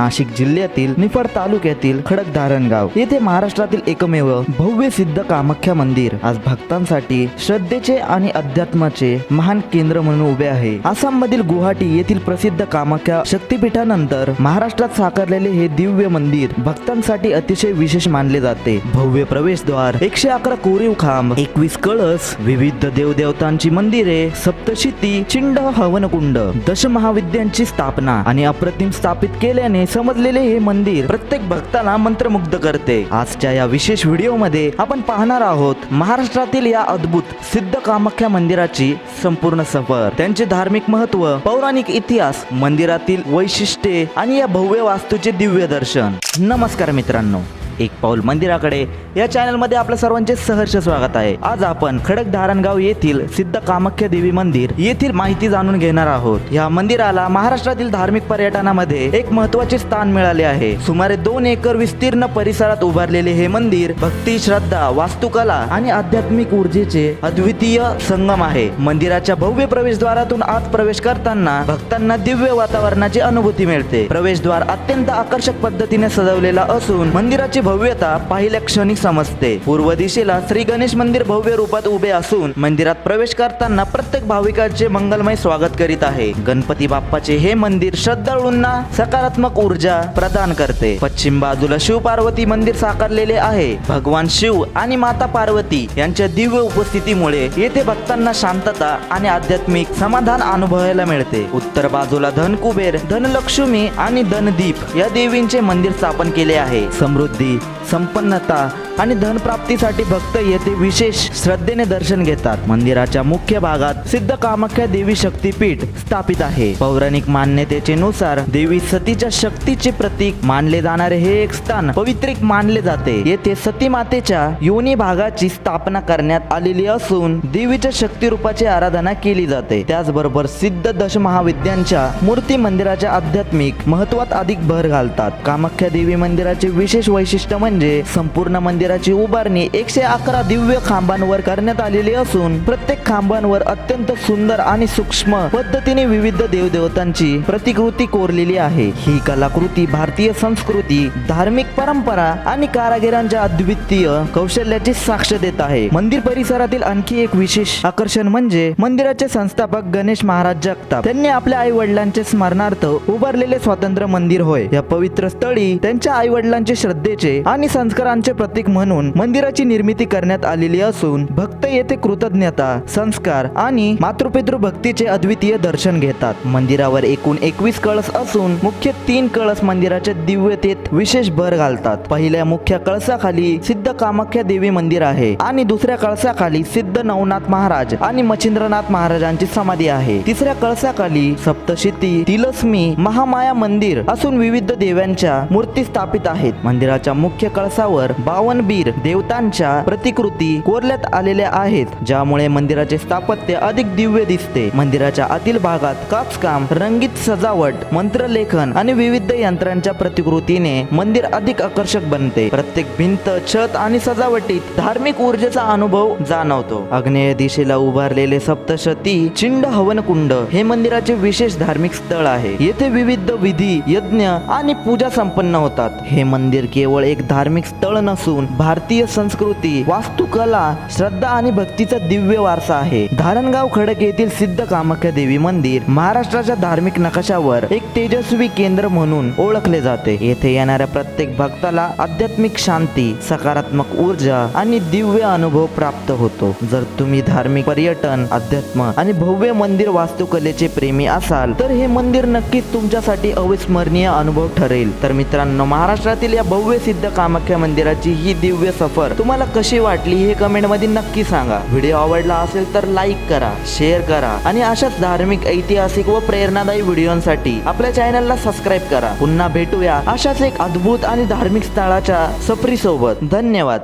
नाशिक जिल्ह्यातील निफाड तालुक्यातील खडकधारणगाव येथे महाराष्ट्रातील एकमेव भव्य सिद्ध कामाख्या मंदिर आज भक्तांसाठी श्रद्धेचे आणि अध्यात्माचे महान केंद्र म्हणून उभे आहे। आसाम मधील गुवाहाटी येथील प्रसिद्ध कामाख्या शक्तीपीठानंतर महाराष्ट्रात साकारलेले हे दिव्य मंदिर भक्तांसाठी अतिशय विशेष मानले जाते। भव्य प्रवेशद्वार, 111 कोरीव खांब, 21 कळस, विविध देवदेवतांची मंदिरे, सप्तशती, चिंड हवनकुंड, दशमहाविद्यांची स्थापना आणि अप्रतिम स्थापित केल्याने समजलेले हे मंदिर प्रत्येक भक्ताला मंत्रमुग्ध करते। आजच्या या विशेष व्हिडिओमध्ये आपण पाहणार आहोत महाराष्ट्रातील या अद्भुत सिद्ध कामाख्या मंदिराची संपूर्ण सफर, त्यांचे धार्मिक महत्त्व, पौराणिक इतिहास, मंदिरातील वैशिष्ट्ये आणि या भव्य वास्तूचे दिव्य दर्शन। नमस्कार मित्रांनो, एक पाऊल मंदिराकडे या चॅनल मध्ये आपल्या सर्वांचे सहर्ष स्वागत आहे। आज आपण खडकधारणगाव येथील सिद्ध कामाख्या देवी मंदिर येथील माहिती जाणून घेणार आहोत। या मंदिराला महाराष्ट्रातील धार्मिक पर्यटनामध्ये एक महत्त्वाचे स्थान मिळाले आहे। सुमारे 2 एकर विस्तीर्ण परिसरात उभारलेले हे मंदिर भक्ती, श्रद्धा, वास्तुकला आणि आध्यात्मिक ऊर्जेचे अद्वितीय संगम आहे। मंदिराच्या भव्य प्रवेशद्वारातून आत प्रवेश करताना भक्तांना दिव्य वातावरणाची अनुभूती मिळते। प्रवेशद्वार अत्यंत आकर्षक पद्धतीने सजवलेला असून मंदिराची भव्यता पाहिल्या क्षणी समजते। पूर्व दिशेला श्री गणेश मंदिर भव्य रूपात उभे असून मंदिरात प्रवेश करताना प्रत्येक भाविकाचे मंगलमय स्वागत करीत आहे। गणपती बाप्पाचे हे मंदिर श्रद्धाळूंना सकारात्मक ऊर्जा प्रदान करते। पश्चिम बाजूला शिव पार्वती मंदिर साकारलेले आहे। भगवान शिव आणि माता पार्वती यांच्या दिव्य उपस्थितीमुळे येथे भक्तांना शांतता आणि आध्यात्मिक समाधान अनुभवायला मिळते। उत्तर बाजूला धनकुबेर, धनलक्ष्मी आणि धनदीप या देवींचे मंदिर स्थापन केले आहे। समृद्धी, संपन्नता आणि धनप्राप्तीसाठी भक्त येथे विशेष श्रद्धेने दर्शन घेतात। मंदिराच्या मुख्य भागात सिद्ध कामाख्या देवी शक्तीपीठ स्थापित आहे। पौराणिक मान्यतेचे नुसार देवी सतीच्या शक्तीचे प्रतीक मानले जाणारे हे एक स्थान पवित्रिक मानले जाते। येथे सती मातेच्या योनी भागाची स्थापना करण्यात आलेली असून देवीच्या शक्ती रूपाची आराधना केली जाते। त्याचबरोबर सिद्ध दशमहाविद्यांच्या मूर्ती मंदिराच्या आध्यात्मिक महत्वात अधिक भर घालतात। कामाख्या देवी मंदिराचे विशेष वैशिष्ट्य म्हणजे संपूर्ण मंदिराची उभारणी 111 दिव्य खांबांवर करण्यात आलेली असून प्रत्येक खांबांवर अत्यंत सुंदर आणि सूक्ष्म पद्धतीने विविध देवदेवतांची प्रतिकृती कोरलेली आहे। ही कलाकृती भारतीय संस्कृती, धार्मिक परंपरा आणि कारागिरांच्या अद्वितीय कौशल्याची साक्ष देत आहे। मंदिर परिसरातील आणखी एक विशेष आकर्षण म्हणजे मंदिराचे संस्थापक गणेश महाराज जगताप त्यांनी आपल्या आई वडिलांचे स्मरणार्थ उभारलेले स्वतंत्र मंदिर होय। या पवित्र स्थळी त्यांच्या आई वडिलांचे श्रद्धेचे आणि संस्कारांचे प्रतीक म्हणून मंदिराची निर्मिती करण्यात आलेली असून भक्त येथे कृतज्ञता, संस्कार आणि मातृपितृ भक्तीचे अद्वितीय दर्शन घेतात। मंदिरावर एकूण 21 कळस असून मुख्य 3 कळस मंदिराच्या दिव्यतेत विशेष भर घालतात। पहिल्या मुख्य कळसाखाली सिद्ध कामाख्या देवी मंदिर आहे आणि दुसऱ्या कळसाखाली सिद्ध नवनाथ महाराज आणि मच्छिंद्रनाथ महाराजांची समाधी आहे। तिसऱ्या कळसाखाली सप्तशती, तिलस्मी, महामाया मंदिर असून विविध देवांच्या मूर्ती स्थापित आहेत। मंदिराच्या मुख्य कळसावर 52 बीर देवतांच्या प्रतिकृती कोरण्यात आलेल्या आहेत, ज्यामुळे मंदिराचे स्थापत्य अधिक दिव्य दिसते। मंदिराच्या आतील भागात काचकाम, रंगीत सजावट, मंत्रलेखन आणि विविध यंत्रांच्या प्रतिकृतीने मंदिर अधिक आकर्षक बनते। प्रत्येक भिंत, छत आणि सजावटीत धार्मिक ऊर्जेचा अनुभव जाणवतो। आग्नेय दिशेला उभारलेले सप्तशती चिंड हवनकुंड हे मंदिराचे विशेष धार्मिक स्थळ आहे। येथे विविध विधी, यज्ञ आणि पूजा संपन्न होतात। हे मंदिर केवळ एक धार्मिक स्थळ नसून भारतीय संस्कृती, वास्तुकला, श्रद्धा आणि भक्तीचा दिव्य वारसा आहे। धारणगाव खडक येथील सिद्ध कामाख्या देवी मंदिर महाराष्ट्राच्या धार्मिक नकाशावर एक तेजस्वी केंद्र म्हणून ओळखले जाते। येथे येणाऱ्या प्रत्येक भक्ताला आध्यात्मिक शांती, सकारात्मक ऊर्जा आणि दिव्य अनुभव प्राप्त होतो। जर तुम्ही धार्मिक पर्यटन, अध्यात्म आणि भव्य मंदिर वास्तुकलेचे प्रेमी असाल तर हे मंदिर नक्कीच तुमच्यासाठी अविस्मरणीय अनुभव ठरेल। तर मित्रांनो, महाराष्ट्रातील या भव्य सिद्ध कामाख्या मंदिराची ही दिव्य सफर तुम्हाला कशी वाटली हे कमेंट मध्ये नक्की सांगा। व्हिडिओ आवडला असेल तर लाईक करा, शेअर करा आणि अशाच धार्मिक, ऐतिहासिक व प्रेरणादायी व्हिडिओंसाठी आपल्या चॅनलला सबस्क्राईब करा। पुन्हा भेटूया अशाच एक अद्भुत आणि धार्मिक स्थळाच्या सफरी सोबत। धन्यवाद।